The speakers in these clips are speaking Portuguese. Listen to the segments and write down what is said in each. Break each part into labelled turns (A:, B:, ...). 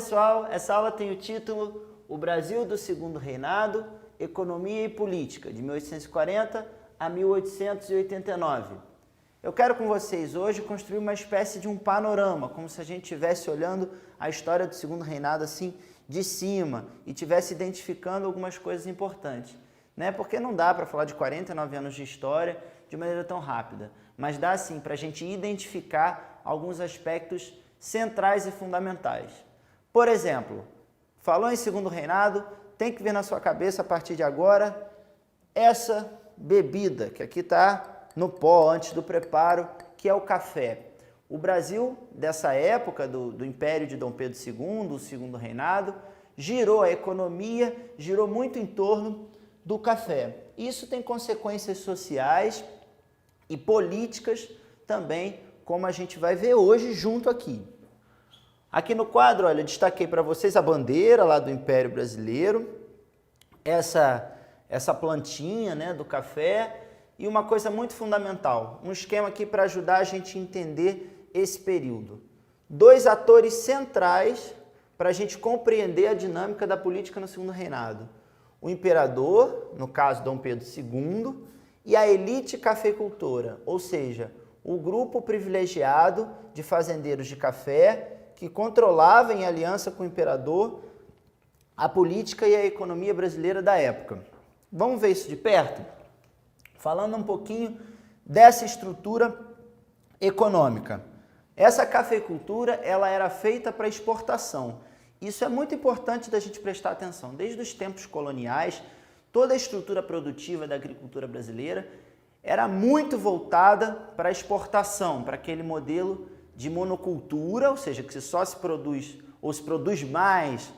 A: pessoal, essa aula tem o título O Brasil do Segundo Reinado, Economia e Política, de 1840 a 1889. Eu quero com vocês hoje construir uma espécie de um panorama, como se a gente estivesse olhando a história do Segundo Reinado assim de cima e estivesse identificando algumas coisas importantes, né? Porque não dá para falar de 49 anos de história de maneira tão rápida, mas dá sim para a gente identificar alguns aspectos centrais e fundamentais. Por exemplo, falou em Segundo Reinado, tem que ver na sua cabeça a partir de agora essa bebida que aqui está no pó antes do preparo, que é o café. O Brasil, dessa época do Império de Dom Pedro II, o Segundo Reinado, girou a economia, girou muito em torno do café. Isso tem consequências sociais e políticas também, como a gente vai ver hoje junto aqui. Aqui no quadro, olha, destaquei para vocês a bandeira lá do Império Brasileiro, essa plantinha, né, do café e uma coisa muito fundamental, um esquema aqui para ajudar a gente a entender esse período. Dois atores centrais para a gente compreender a dinâmica da política no Segundo Reinado. O imperador, no caso Dom Pedro II, e a elite cafeicultora, ou seja, o grupo privilegiado de fazendeiros de café que controlava em aliança com o imperador a política e a economia brasileira da época. Vamos ver isso de perto? Falando um pouquinho dessa estrutura econômica. Essa cafeicultura ela era feita para exportação. Isso é muito importante da gente prestar atenção. Desde os tempos coloniais, toda a estrutura produtiva da agricultura brasileira era muito voltada para a exportação, para aquele modelo de monocultura, ou seja, que só se produz ou se produz mais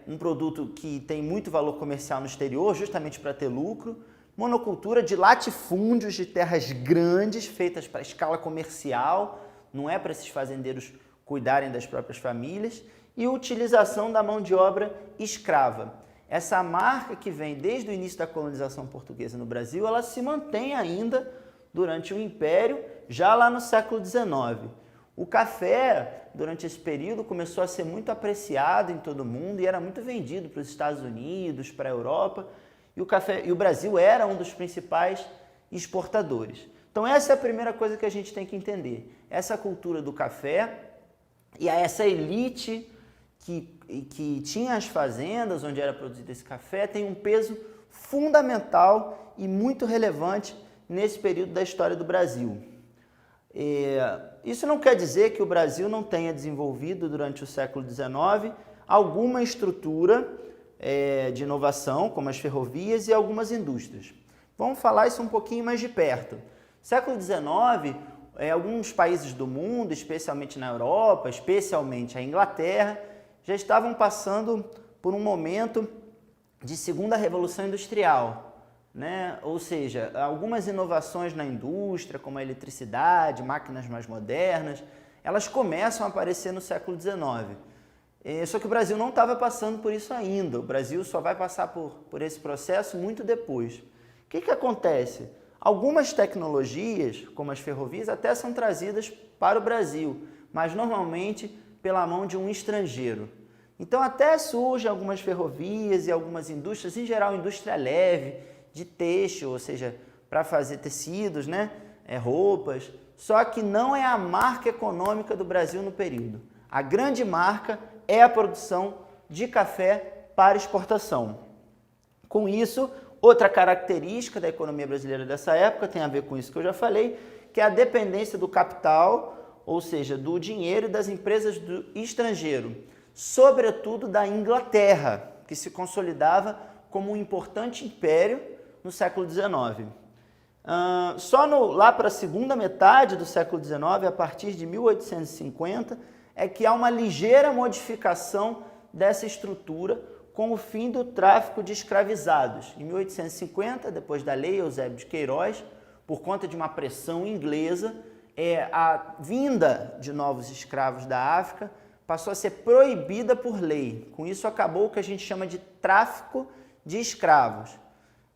A: um produto que tem muito valor comercial no exterior, justamente para ter lucro. Monocultura de latifúndios, de terras grandes, feitas para escala comercial, não é para esses fazendeiros cuidarem das próprias famílias, e utilização da mão de obra escrava. Essa marca que vem desde o início da colonização portuguesa no Brasil, ela se mantém ainda durante o Império, já lá no século XIX. O café, durante esse período, começou a ser muito apreciado em todo o mundo e era muito vendido para os Estados Unidos, para a Europa, e o Brasil era um dos principais exportadores. Então essa é a primeira coisa que a gente tem que entender. Essa cultura do café e essa elite que tinha as fazendas onde era produzido esse café tem um peso fundamental e muito relevante nesse período da história do Brasil. Isso não quer dizer que o Brasil não tenha desenvolvido durante o século XIX alguma estrutura de inovação, como as ferrovias e algumas indústrias. Vamos falar isso um pouquinho mais de perto. Século XIX, alguns países do mundo, especialmente na Europa, especialmente a Inglaterra, já estavam passando por um momento de segunda revolução industrial, né? Ou seja, algumas inovações na indústria, como a eletricidade, máquinas mais modernas, elas começam a aparecer no século XIX. Só que o Brasil não estava passando por isso ainda, o Brasil só vai passar por esse processo muito depois. O que acontece? Algumas tecnologias, como as ferrovias, até são trazidas para o Brasil, mas normalmente pela mão de um estrangeiro. Então até surgem algumas ferrovias e algumas indústrias, em geral indústria leve, de têxtil, ou seja, para fazer tecidos, né? Roupas, só que não é a marca econômica do Brasil no período. A grande marca é a produção de café para exportação. Com isso, outra característica da economia brasileira dessa época tem a ver com isso que eu já falei, que é a dependência do capital, ou seja, do dinheiro e das empresas do estrangeiro, sobretudo da Inglaterra, que se consolidava como um importante império no século XIX. Lá para a segunda metade do século XIX, a partir de 1850, é que há uma ligeira modificação dessa estrutura com o fim do tráfico de escravizados. Em 1850, depois da Lei Eusébio de Queiroz, por conta de uma pressão inglesa, a vinda de novos escravos da África passou a ser proibida por lei. Com isso acabou o que a gente chama de tráfico de escravos.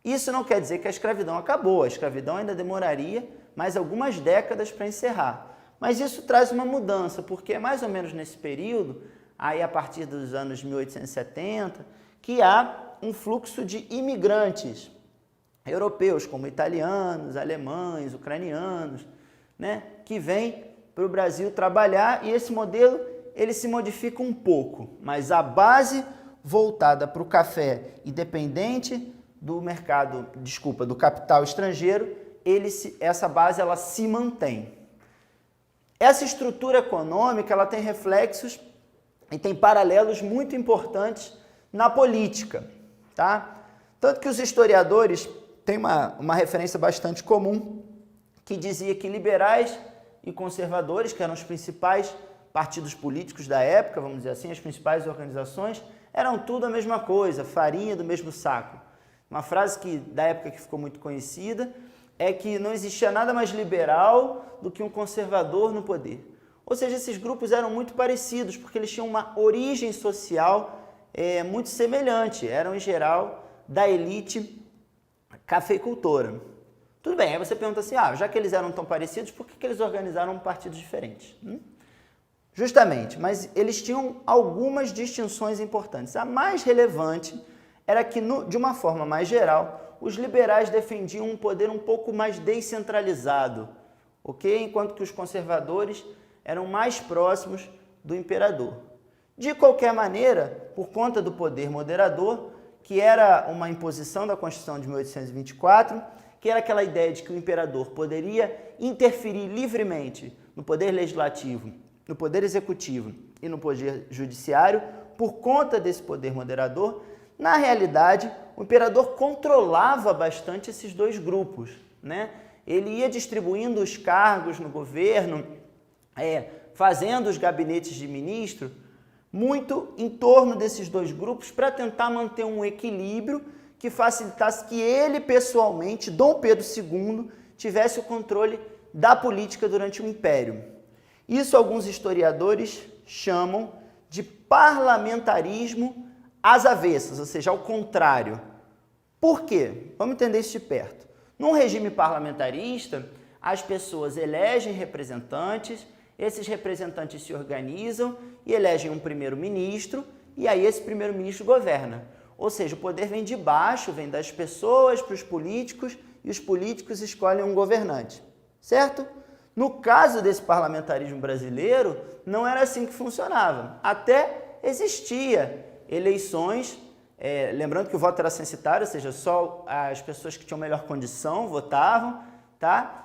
A: Isso não quer dizer que a escravidão acabou, a escravidão ainda demoraria mais algumas décadas para encerrar. Mas isso traz uma mudança, porque mais ou menos nesse período aí a partir dos anos 1870, que há um fluxo de imigrantes europeus, como italianos, alemães, ucranianos, né, que vêm para o Brasil trabalhar, e esse modelo ele se modifica um pouco, mas a base voltada para o café independente do mercado, do capital estrangeiro, essa base ela se mantém. Essa estrutura econômica ela tem reflexos e tem paralelos muito importantes na política, tá? Tanto que os historiadores têm uma referência bastante comum que dizia que liberais e conservadores, que eram os principais partidos políticos da época, vamos dizer assim, as principais organizações, eram tudo a mesma coisa, farinha do mesmo saco. Uma frase da época que ficou muito conhecida é que não existia nada mais liberal do que um conservador no poder. Ou seja, esses grupos eram muito parecidos, porque eles tinham uma origem social muito semelhante, eram em geral da elite cafeicultora. Tudo bem, aí você pergunta assim, já que eles eram tão parecidos, por que eles organizaram partidos diferentes? Justamente, mas eles tinham algumas distinções importantes. A mais relevante era que, de uma forma mais geral, os liberais defendiam um poder um pouco mais descentralizado, ok? Enquanto que os conservadores eram mais próximos do imperador. De qualquer maneira, por conta do poder moderador, que era uma imposição da Constituição de 1824, que era aquela ideia de que o imperador poderia interferir livremente no poder legislativo, no poder executivo e no poder judiciário, por conta desse poder moderador, na realidade, o imperador controlava bastante esses dois grupos, né? Ele ia distribuindo os cargos no governo, fazendo os gabinetes de ministro, muito em torno desses dois grupos para tentar manter um equilíbrio que facilitasse que ele pessoalmente, Dom Pedro II, tivesse o controle da política durante o Império. Isso alguns historiadores chamam de parlamentarismo às avessas, ou seja, ao contrário. Por quê? Vamos entender isso de perto. Num regime parlamentarista, as pessoas elegem representantes, esses representantes se organizam e elegem um primeiro-ministro, e aí esse primeiro-ministro governa. Ou seja, o poder vem de baixo, vem das pessoas para os políticos, e os políticos escolhem um governante, certo? No caso desse parlamentarismo brasileiro, não era assim que funcionava. Até existia eleições, lembrando que o voto era censitário, ou seja, só as pessoas que tinham melhor condição votavam, tá?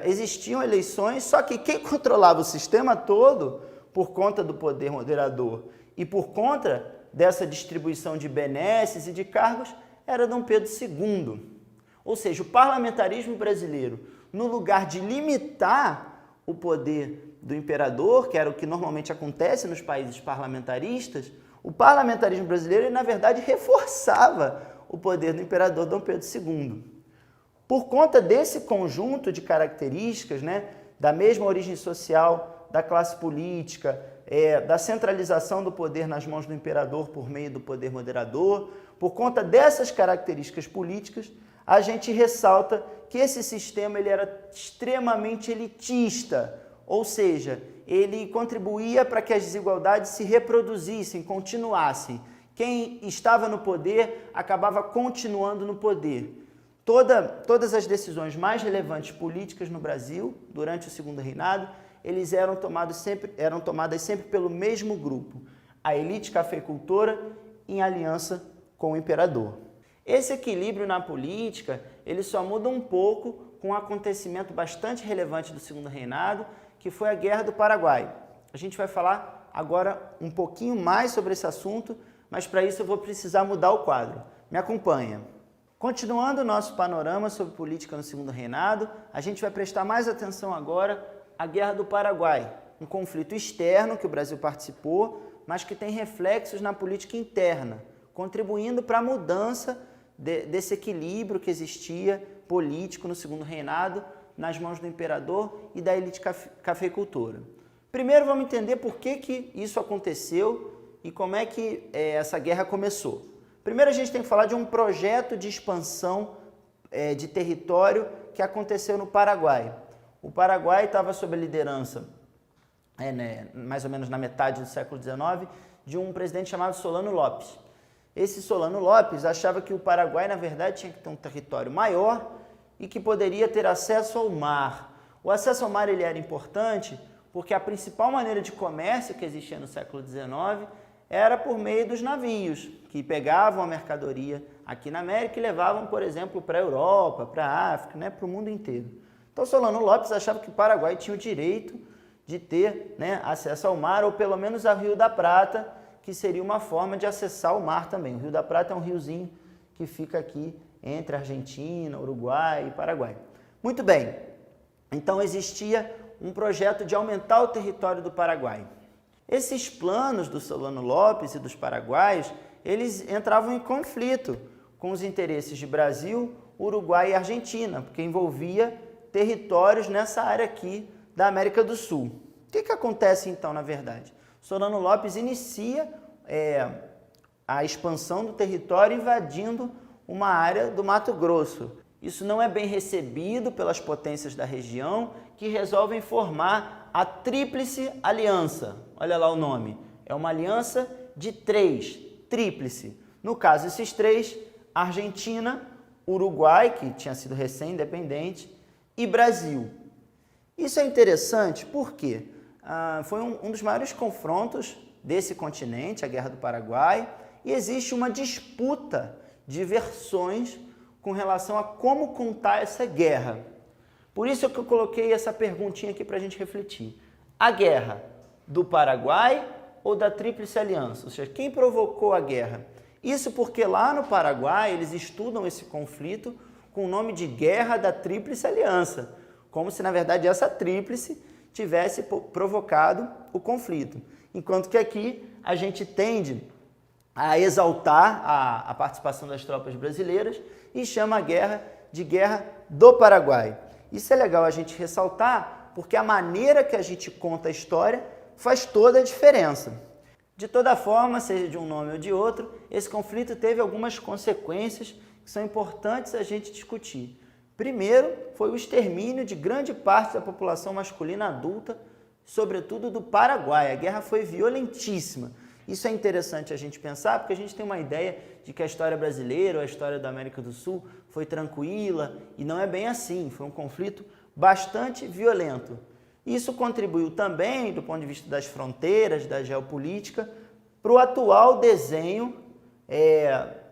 A: Existiam eleições, só que quem controlava o sistema todo, por conta do poder moderador e por conta dessa distribuição de benesses e de cargos, era Dom Pedro II. Ou seja, o parlamentarismo brasileiro, no lugar de limitar o poder do imperador, que era o que normalmente acontece nos países parlamentaristas, o parlamentarismo brasileiro, na verdade, reforçava o poder do imperador Dom Pedro II. Por conta desse conjunto de características, né, da mesma origem social, da classe política, da centralização do poder nas mãos do imperador por meio do poder moderador, por conta dessas características políticas, a gente ressalta que esse sistema ele era extremamente elitista, ou seja, ele contribuía para que as desigualdades se reproduzissem, continuassem. Quem estava no poder acabava continuando no poder. Todas as decisões mais relevantes políticas no Brasil, durante o Segundo Reinado, eram tomadas sempre pelo mesmo grupo, a elite cafeicultora em aliança com o imperador. Esse equilíbrio na política, ele só muda um pouco com um acontecimento bastante relevante do Segundo Reinado, que foi a Guerra do Paraguai. A gente vai falar agora um pouquinho mais sobre esse assunto, mas para isso eu vou precisar mudar o quadro. Me acompanha. Continuando o nosso panorama sobre política no Segundo Reinado, a gente vai prestar mais atenção agora à Guerra do Paraguai, um conflito externo que o Brasil participou, mas que tem reflexos na política interna, contribuindo para a mudança desse equilíbrio que existia político no Segundo Reinado nas mãos do imperador e da elite cafeicultora. Primeiro vamos entender por que isso aconteceu e como é que essa guerra começou. Primeiro a gente tem que falar de um projeto de expansão de território que aconteceu no Paraguai. O Paraguai estava sob a liderança mais ou menos na metade do século XIX, de um presidente chamado Solano Lopes. Esse Solano Lopes achava que o Paraguai, na verdade, tinha que ter um território maior e que poderia ter acesso ao mar. O acesso ao mar ele era importante porque a principal maneira de comércio que existia no século XIX era por meio dos navios, que pegavam a mercadoria aqui na América e levavam, por exemplo, para a Europa, para a África, para o mundo inteiro. Então, Solano Lopes achava que o Paraguai tinha o direito de ter acesso ao mar, ou pelo menos ao Rio da Prata, que seria uma forma de acessar o mar também. O Rio da Prata é um riozinho que fica aqui entre Argentina, Uruguai e Paraguai. Muito bem, então existia um projeto de aumentar o território do Paraguai. Esses planos do Solano Lopes e dos paraguaios, eles entravam em conflito com os interesses de Brasil, Uruguai e Argentina, porque envolvia territórios nessa área aqui da América do Sul. O que acontece então, na verdade? Solano Lopes inicia a expansão do território invadindo uma área do Mato Grosso. Isso não é bem recebido pelas potências da região, que resolvem formar a Tríplice Aliança. Olha lá o nome. É uma aliança de 3, tríplice. No caso, esses 3, Argentina, Uruguai, que tinha sido recém-independente, e Brasil. Isso é interessante porque foi um dos maiores confrontos desse continente, a Guerra do Paraguai, e existe uma disputa de versões com relação a como contar essa guerra. Por isso que eu coloquei essa perguntinha aqui para a gente refletir. A guerra do Paraguai ou da Tríplice Aliança? Ou seja, quem provocou a guerra? Isso porque lá no Paraguai eles estudam esse conflito com o nome de Guerra da Tríplice Aliança, como se na verdade essa tríplice tivesse provocado o conflito. Enquanto que aqui a gente tende a exaltar a participação das tropas brasileiras e chama a guerra de Guerra do Paraguai. Isso é legal a gente ressaltar, porque a maneira que a gente conta a história faz toda a diferença. De toda forma, seja de um nome ou de outro, esse conflito teve algumas consequências que são importantes a gente discutir. Primeiro, foi o extermínio de grande parte da população masculina adulta, sobretudo do Paraguai. A guerra foi violentíssima. Isso é interessante a gente pensar, porque a gente tem uma ideia de que a história brasileira ou a história da América do Sul foi tranquila, e não é bem assim. Foi um conflito bastante violento. Isso contribuiu também, do ponto de vista das fronteiras, da geopolítica, para o atual desenho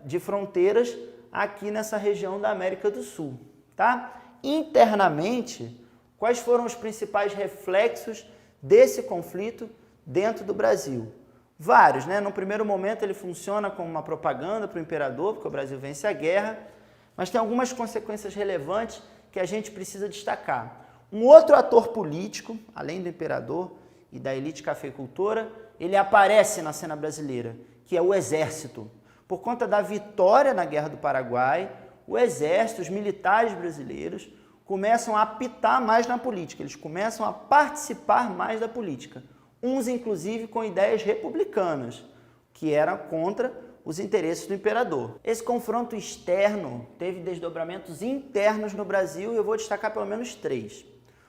A: de fronteiras aqui nessa região da América do Sul. Tá? Internamente, quais foram os principais reflexos desse conflito dentro do Brasil? Vários, né? No primeiro momento ele funciona como uma propaganda para o imperador, porque o Brasil vence a guerra, mas tem algumas consequências relevantes que a gente precisa destacar. Um outro ator político, além do imperador e da elite cafeicultora, ele aparece na cena brasileira, que é o Exército. Por conta da vitória na Guerra do Paraguai, o Exército, os militares brasileiros, começam a apitar mais na política, eles começam a participar mais da política. Uns, inclusive, com ideias republicanas, que eram contra os interesses do imperador. Esse confronto externo teve desdobramentos internos no Brasil e eu vou destacar pelo menos 3.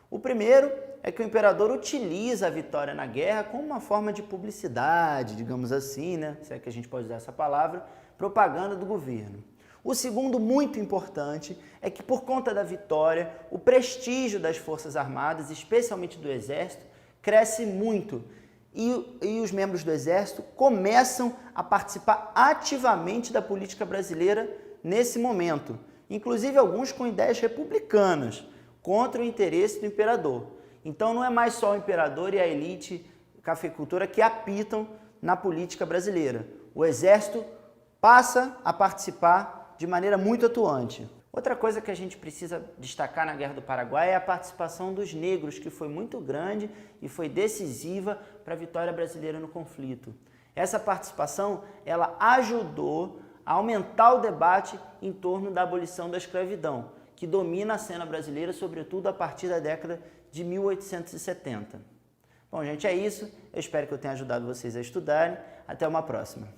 A: O primeiro é que o imperador utiliza a vitória na guerra como uma forma de publicidade, digamos assim, né? Se é que a gente pode usar essa palavra, propaganda do governo. O segundo, muito importante, é que por conta da vitória, o prestígio das Forças Armadas, especialmente do Exército, cresce muito e os membros do Exército começam a participar ativamente da política brasileira nesse momento, inclusive alguns com ideias republicanas, contra o interesse do imperador. Então não é mais só o imperador e a elite cafeicultora que apitam na política brasileira. O Exército passa a participar de maneira muito atuante. Outra coisa que a gente precisa destacar na Guerra do Paraguai é a participação dos negros, que foi muito grande e foi decisiva para a vitória brasileira no conflito. Essa participação, ela ajudou a aumentar o debate em torno da abolição da escravidão, que domina a cena brasileira, sobretudo a partir da década de 1870. Bom, gente, é isso. Eu espero que eu tenha ajudado vocês a estudarem. Até uma próxima.